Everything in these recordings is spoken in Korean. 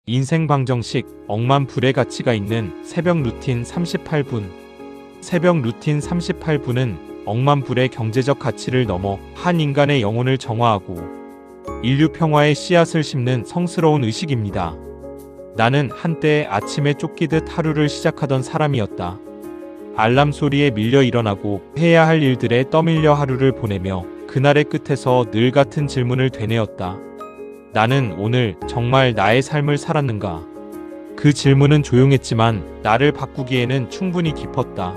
인생 방정식, 억만 불의 가치가 있는 새벽 루틴 38분. 새벽 루틴 38분은 억만 불의 경제적 가치를 넘어 한 인간의 영혼을 정화하고 인류 평화의 씨앗을 심는 성스러운 의식입니다. 나는 한때 아침에 쫓기듯 하루를 시작하던 사람이었다. 알람 소리에 밀려 일어나고 해야 할 일들에 떠밀려 하루를 보내며 그날의 끝에서 늘 같은 질문을 되뇌었다. 나는 오늘 정말 나의 삶을 살았는가? 그 질문은 조용했지만 나를 바꾸기에는 충분히 깊었다.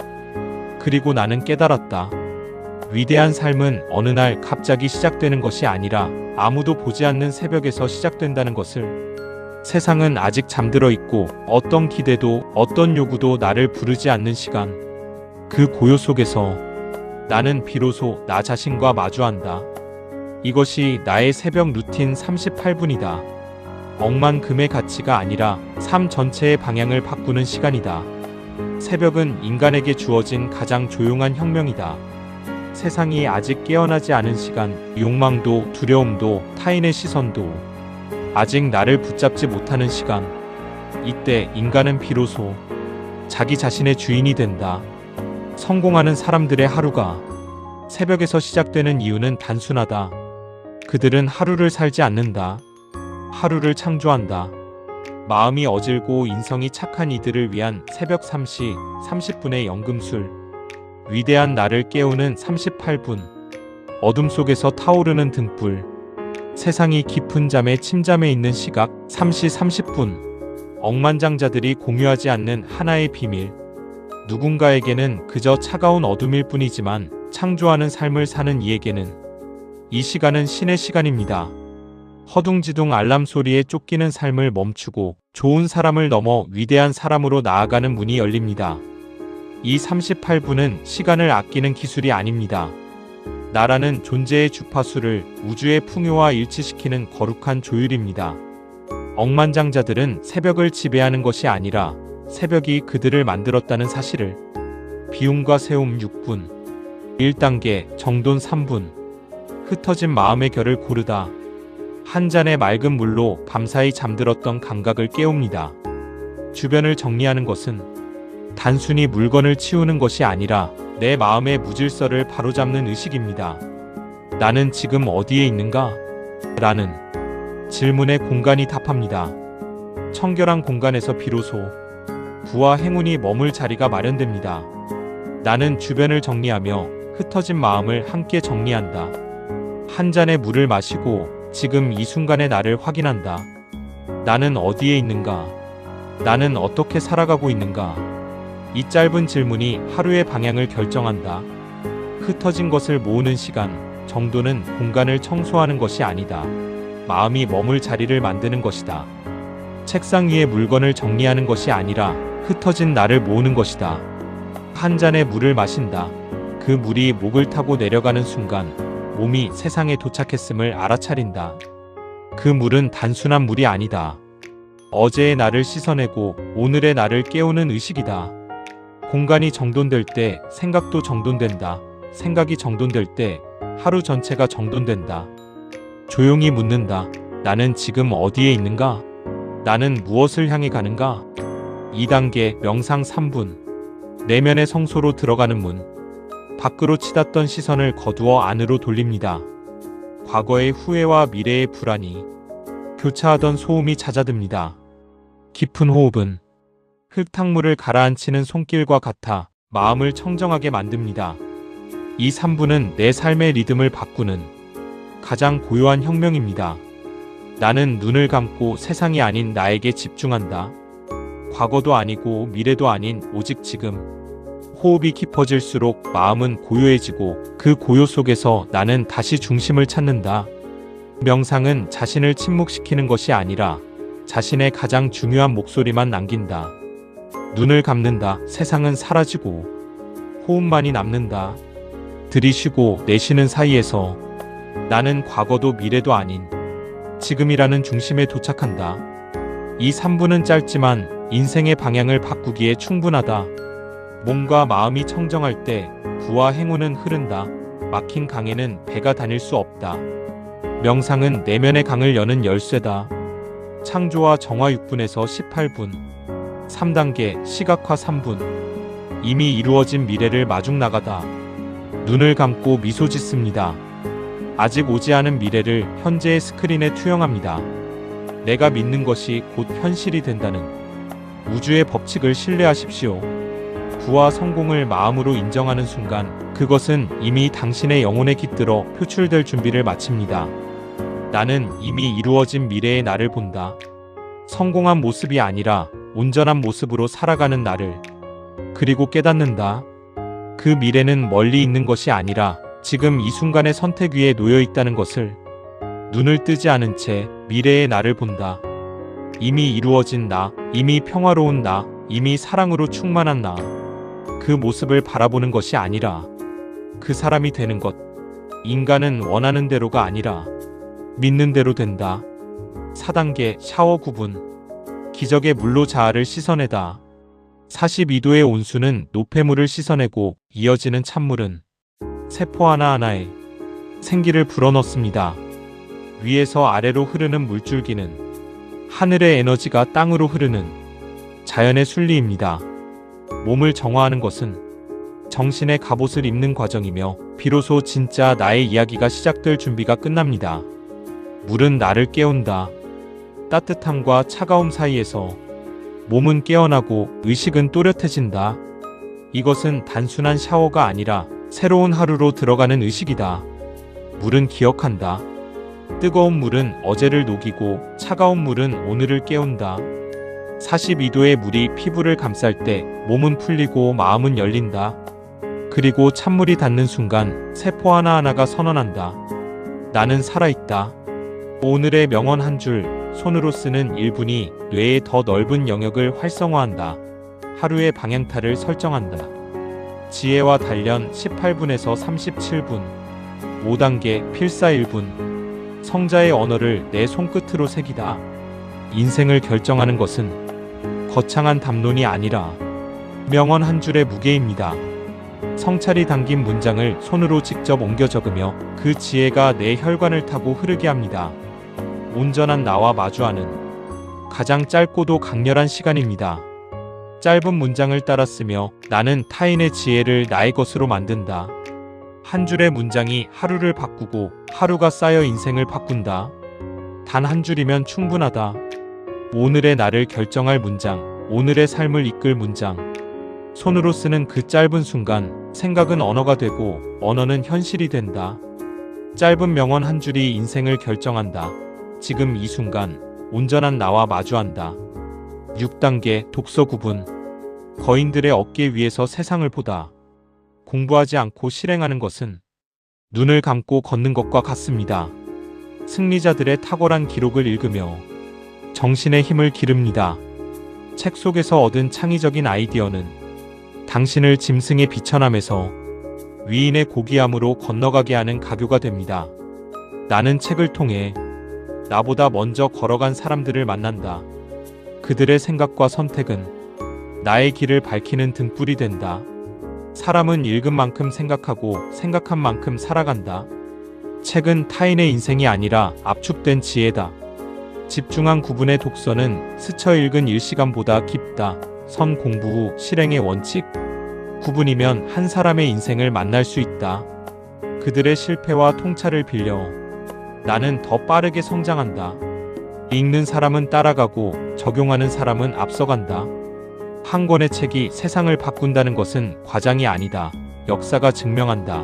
그리고 나는 깨달았다. 위대한 삶은 어느 날 갑자기 시작되는 것이 아니라 아무도 보지 않는 새벽에서 시작된다는 것을. 세상은 아직 잠들어 있고 어떤 기대도 어떤 요구도 나를 부르지 않는 시간. 그 고요 속에서 나는 비로소 나 자신과 마주한다. 이것이 나의 새벽 루틴 38분이다. 억만금의 가치가 아니라 삶 전체의 방향을 바꾸는 시간이다. 새벽은 인간에게 주어진 가장 조용한 혁명이다. 세상이 아직 깨어나지 않은 시간, 욕망도 두려움도 타인의 시선도 아직 나를 붙잡지 못하는 시간. 이때 인간은 비로소 자기 자신의 주인이 된다. 성공하는 사람들의 하루가 새벽에서 시작되는 이유는 단순하다. 그들은 하루를 살지 않는다. 하루를 창조한다. 마음이 어질고 인성이 착한 이들을 위한 새벽 3시 30분의 연금술. 위대한 나를 깨우는 38분. 어둠 속에서 타오르는 등불. 세상이 깊은 잠에 침잠해 있는 시각 3시 30분. 억만장자들이 공유하지 않는 하나의 비밀. 누군가에게는 그저 차가운 어둠일 뿐이지만 창조하는 삶을 사는 이에게는 이 시간은 신의 시간입니다. 허둥지둥 알람 소리에 쫓기는 삶을 멈추고 좋은 사람을 넘어 위대한 사람으로 나아가는 문이 열립니다. 이 38분은 시간을 아끼는 기술이 아닙니다. 나라는 존재의 주파수를 우주의 풍요와 일치시키는 거룩한 조율입니다. 억만장자들은 새벽을 지배하는 것이 아니라 새벽이 그들을 만들었다는 사실을. 비움과 세움 6분. 1단계 정돈 3분. 흩어진 마음의 결을 고르다. 한 잔의 맑은 물로 밤사이 잠들었던 감각을 깨웁니다. 주변을 정리하는 것은 단순히 물건을 치우는 것이 아니라 내 마음의 무질서를 바로잡는 의식입니다. 나는 지금 어디에 있는가? 라는 질문에 공간이 답합니다. 청결한 공간에서 비로소 부와 행운이 머물 자리가 마련됩니다. 나는 주변을 정리하며 흩어진 마음을 함께 정리한다. 한 잔의 물을 마시고 지금 이 순간의 나를 확인한다. 나는 어디에 있는가? 나는 어떻게 살아가고 있는가? 이 짧은 질문이 하루의 방향을 결정한다. 흩어진 것을 모으는 시간, 정도는 공간을 청소하는 것이 아니다. 마음이 머물 자리를 만드는 것이다. 책상 위에 물건을 정리하는 것이 아니라 흩어진 나를 모으는 것이다. 한 잔의 물을 마신다. 그 물이 목을 타고 내려가는 순간 몸이 세상에 도착했음을 알아차린다. 그 물은 단순한 물이 아니다. 어제의 나를 씻어내고 오늘의 나를 깨우는 의식이다. 공간이 정돈될 때 생각도 정돈된다. 생각이 정돈될 때 하루 전체가 정돈된다. 조용히 묻는다. 나는 지금 어디에 있는가? 나는 무엇을 향해 가는가? 2단계 명상 3분. 내면의 성소로 들어가는 문. 밖으로 치닫던 시선을 거두어 안으로 돌립니다. 과거의 후회와 미래의 불안이 교차하던 소음이 잦아듭니다. 깊은 호흡은 흙탕물을 가라앉히는 손길과 같아 마음을 청정하게 만듭니다. 이 3분은 내 삶의 리듬을 바꾸는 가장 고요한 혁명입니다. 나는 눈을 감고 세상이 아닌 나에게 집중한다. 과거도 아니고 미래도 아닌 오직 지금. 호흡이 깊어질수록 마음은 고요해지고 그 고요 속에서 나는 다시 중심을 찾는다. 명상은 자신을 침묵시키는 것이 아니라 자신의 가장 중요한 목소리만 남긴다. 눈을 감는다. 세상은 사라지고 호흡만이 남는다. 들이쉬고 내쉬는 사이에서 나는 과거도 미래도 아닌 지금이라는 중심에 도착한다. 이 3분은 짧지만 인생의 방향을 바꾸기에 충분하다. 몸과 마음이 청정할 때 부와 행운은 흐른다. 막힌 강에는 배가 다닐 수 없다. 명상은 내면의 강을 여는 열쇠다. 창조와 정화 6분에서 18분. 3단계 시각화 3분. 이미 이루어진 미래를 마중 나가다. 눈을 감고 미소 짓습니다. 아직 오지 않은 미래를 현재의 스크린에 투영합니다. 내가 믿는 것이 곧 현실이 된다는 우주의 법칙을 신뢰하십시오. 부와 성공을 마음으로 인정하는 순간 그것은 이미 당신의 영혼에 깃들어 표출될 준비를 마칩니다. 나는 이미 이루어진 미래의 나를 본다. 성공한 모습이 아니라 온전한 모습으로 살아가는 나를. 그리고 깨닫는다. 그 미래는 멀리 있는 것이 아니라 지금 이 순간의 선택 위에 놓여 있다는 것을. 눈을 뜨지 않은 채 미래의 나를 본다. 이미 이루어진 나, 이미 평화로운 나, 이미 사랑으로 충만한 나. 그 모습을 바라보는 것이 아니라 그 사람이 되는 것. 인간은 원하는 대로가 아니라 믿는 대로 된다. 4단계 샤워 9분. 기적의 물로 자아를 씻어내다. 42도의 온수는 노폐물을 씻어내고 이어지는 찬물은 세포 하나하나에 생기를 불어넣습니다. 위에서 아래로 흐르는 물줄기는 하늘의 에너지가 땅으로 흐르는 자연의 순리입니다. 몸을 정화하는 것은 정신의 갑옷을 입는 과정이며 비로소 진짜 나의 이야기가 시작될 준비가 끝납니다. 물은 나를 깨운다. 따뜻함과 차가움 사이에서 몸은 깨어나고 의식은 또렷해진다. 이것은 단순한 샤워가 아니라 새로운 하루로 들어가는 의식이다. 물은 기억한다. 뜨거운 물은 어제를 녹이고 차가운 물은 오늘을 깨운다. 42도의 물이 피부를 감쌀 때 몸은 풀리고 마음은 열린다. 그리고 찬물이 닿는 순간 세포 하나하나가 선언한다. 나는 살아있다. 오늘의 명언 한 줄, 손으로 쓰는 1분이 뇌의 더 넓은 영역을 활성화한다. 하루의 방향타를 설정한다. 지혜와 단련 18분에서 37분. 5단계 필사 1분. 성자의 언어를 내 손끝으로 새기다. 인생을 결정하는 것은 거창한 담론이 아니라 명언 한 줄의 무게입니다. 성찰이 담긴 문장을 손으로 직접 옮겨 적으며 그 지혜가 내 혈관을 타고 흐르게 합니다. 온전한 나와 마주하는 가장 짧고도 강렬한 시간입니다. 짧은 문장을 따라 쓰며 나는 타인의 지혜를 나의 것으로 만든다. 한 줄의 문장이 하루를 바꾸고 하루가 쌓여 인생을 바꾼다. 단 한 줄이면 충분하다. 오늘의 나를 결정할 문장, 오늘의 삶을 이끌 문장. 손으로 쓰는 그 짧은 순간 생각은 언어가 되고 언어는 현실이 된다. 짧은 명언 한 줄이 인생을 결정한다. 지금 이 순간 온전한 나와 마주한다. 6단계 독서 9분. 거인들의 어깨 위에서 세상을 보다. 공부하지 않고 실행하는 것은 눈을 감고 걷는 것과 같습니다. 승리자들의 탁월한 기록을 읽으며 정신의 힘을 기릅니다. 책 속에서 얻은 창의적인 아이디어는 당신을 짐승의 비천함에서 위인의 고귀함으로 건너가게 하는 가교가 됩니다. 나는 책을 통해 나보다 먼저 걸어간 사람들을 만난다. 그들의 생각과 선택은 나의 길을 밝히는 등불이 된다. 사람은 읽은 만큼 생각하고 생각한 만큼 살아간다. 책은 타인의 인생이 아니라 압축된 지혜다. 집중한 9분의 독서는 스쳐 읽은 1시간보다 깊다. 선 공부 후 실행의 원칙. 9분이면 한 사람의 인생을 만날 수 있다. 그들의 실패와 통찰을 빌려 나는 더 빠르게 성장한다. 읽는 사람은 따라가고 적용하는 사람은 앞서간다. 한 권의 책이 세상을 바꾼다는 것은 과장이 아니다. 역사가 증명한다.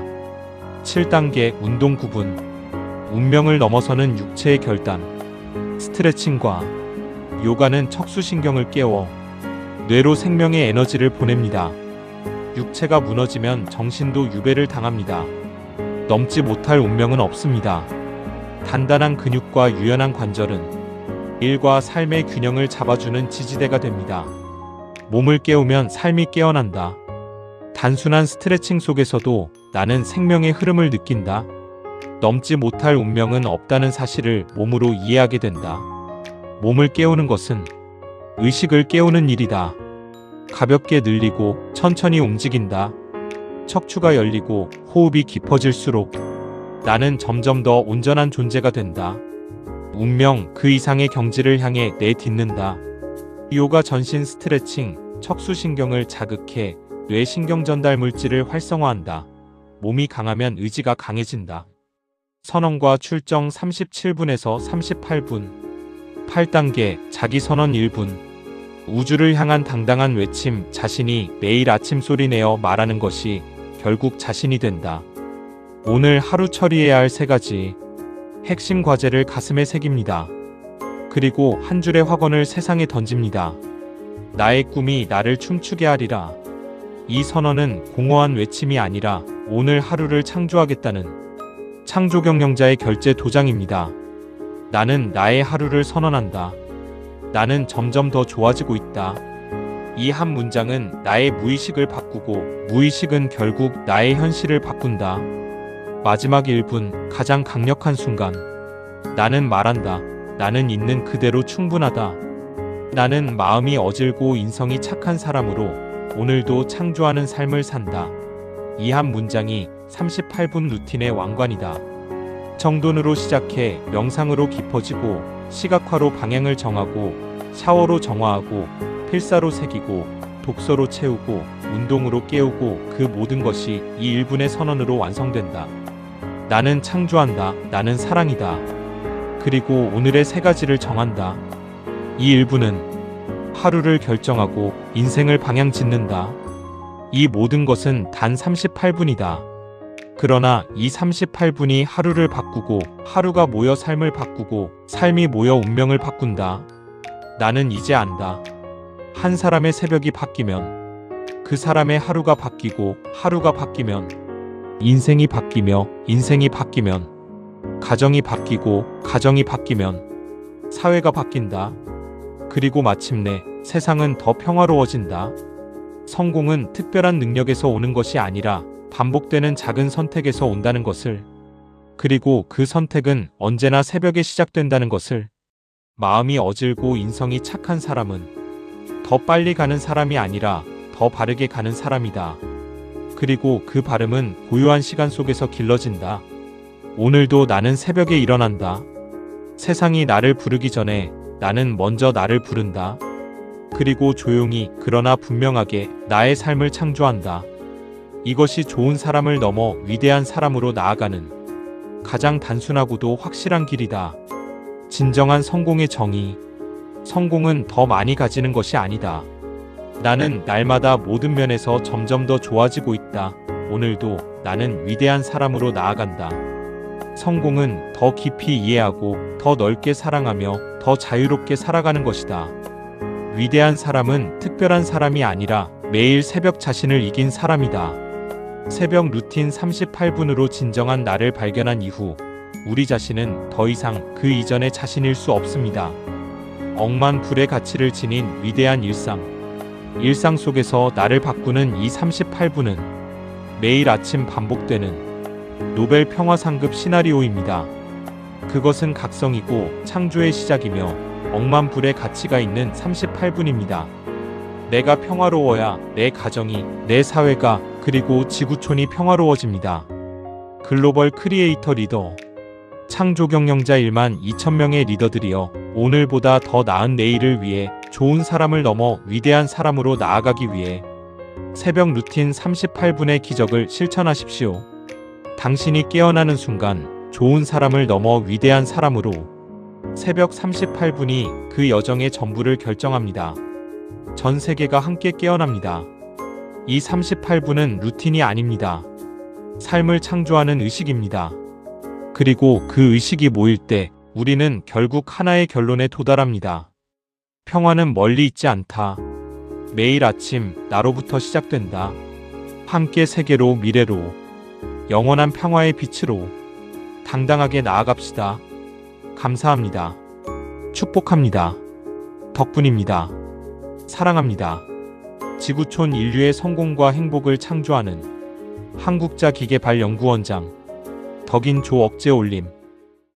7단계 운동 9분. 운명을 넘어서는 육체의 결단. 스트레칭과 요가는 척수신경을 깨워 뇌로 생명의 에너지를 보냅니다. 육체가 무너지면 정신도 유배를 당합니다. 넘지 못할 운명은 없습니다. 단단한 근육과 유연한 관절은 일과 삶의 균형을 잡아주는 지지대가 됩니다. 몸을 깨우면 삶이 깨어난다. 단순한 스트레칭 속에서도 나는 생명의 흐름을 느낀다. 넘지 못할 운명은 없다는 사실을 몸으로 이해하게 된다. 몸을 깨우는 것은 의식을 깨우는 일이다. 가볍게 늘리고 천천히 움직인다. 척추가 열리고 호흡이 깊어질수록 나는 점점 더 온전한 존재가 된다. 운명 그 이상의 경지를 향해 내딛는다. 요가 전신 스트레칭, 척수신경을 자극해 뇌 신경 전달 물질을 활성화한다. 몸이 강하면 의지가 강해진다. 선언과 출정 37분에서 38분. 8단계 자기선언 1분. 우주를 향한 당당한 외침, 자신이 매일 아침 소리내어 말하는 것이 결국 자신이 된다. 오늘 하루 처리해야 할 3가지 핵심 과제를 가슴에 새깁니다. 그리고 한 줄의 확언을 세상에 던집니다. 나의 꿈이 나를 춤추게 하리라. 이 선언은 공허한 외침이 아니라 오늘 하루를 창조하겠다는 창조경영자의 결제 도장입니다. 나는 나의 하루를 선언한다. 나는 점점 더 좋아지고 있다. 이 한 문장은 나의 무의식을 바꾸고 무의식은 결국 나의 현실을 바꾼다. 마지막 1분, 가장 강력한 순간. 나는 말한다. 나는 있는 그대로 충분하다. 나는 마음이 어질고 인성이 착한 사람으로 오늘도 창조하는 삶을 산다. 이 한 문장이 38분 루틴의 왕관이다. 정돈으로 시작해 명상으로 깊어지고 시각화로 방향을 정하고 샤워로 정화하고 필사로 새기고 독서로 채우고 운동으로 깨우고 그 모든 것이 이 1분의 선언으로 완성된다. 나는 창조한다. 나는 사랑이다. 그리고 오늘의 3가지를 정한다. 이 1분은 하루를 결정하고 인생을 방향 짓는다. 이 모든 것은 단 38분이다. 그러나 이 38분이 하루를 바꾸고 하루가 모여 삶을 바꾸고 삶이 모여 운명을 바꾼다. 나는 이제 안다. 한 사람의 새벽이 바뀌면 그 사람의 하루가 바뀌고 하루가 바뀌면 인생이 바뀌며 인생이 바뀌면 가정이 바뀌고 가정이 바뀌면 사회가 바뀐다. 그리고 마침내 세상은 더 평화로워진다. 성공은 특별한 능력에서 오는 것이 아니라 반복되는 작은 선택에서 온다는 것을, 그리고 그 선택은 언제나 새벽에 시작된다는 것을. 마음이 어질고 인성이 착한 사람은 더 빨리 가는 사람이 아니라 더 바르게 가는 사람이다. 그리고 그 발음은 고요한 시간 속에서 길러진다. 오늘도 나는 새벽에 일어난다. 세상이 나를 부르기 전에 나는 먼저 나를 부른다. 그리고 조용히 그러나 분명하게 나의 삶을 창조한다. 이것이 좋은 사람을 넘어 위대한 사람으로 나아가는 가장 단순하고도 확실한 길이다. 진정한 성공의 정의. 성공은 더 많이 가지는 것이 아니다. 나는 날마다 모든 면에서 점점 더 좋아지고 있다. 오늘도 나는 위대한 사람으로 나아간다. 성공은 더 깊이 이해하고 더 넓게 사랑하며 더 자유롭게 살아가는 것이다. 위대한 사람은 특별한 사람이 아니라 매일 새벽 자신을 이긴 사람이다. 새벽 루틴 38분으로 진정한 나를 발견한 이후 우리 자신은 더 이상 그 이전의 자신일 수 없습니다. 억만 불의 가치를 지닌 위대한 일상 속에서 나를 바꾸는 이 38분은 매일 아침 반복되는 노벨 평화상급 시나리오입니다. 그것은 각성이고 창조의 시작이며 억만 불의 가치가 있는 38분입니다. 내가 평화로워야 내 가정이, 내 사회가, 그리고 지구촌이 평화로워집니다. 글로벌 크리에이터 리더, 창조 경영자 1만 2천명의 리더들이여, 오늘보다 더 나은 내일을 위해 좋은 사람을 넘어 위대한 사람으로 나아가기 위해 새벽 루틴 38분의 기적을 실천하십시오. 당신이 깨어나는 순간 좋은 사람을 넘어 위대한 사람으로 새벽 38분이 그 여정의 전부를 결정합니다. 전 세계가 함께 깨어납니다. 이 38분은 루틴이 아닙니다. 삶을 창조하는 의식입니다. 그리고 그 의식이 모일 때 우리는 결국 하나의 결론에 도달합니다. 평화는 멀리 있지 않다. 매일 아침 나로부터 시작된다. 함께 세계로, 미래로, 영원한 평화의 빛으로 당당하게 나아갑시다. 감사합니다. 축복합니다. 덕분입니다. 사랑합니다. 지구촌 인류의 성공과 행복을 창조하는 한국자 기계발연구원장 덕인 조 억제올림.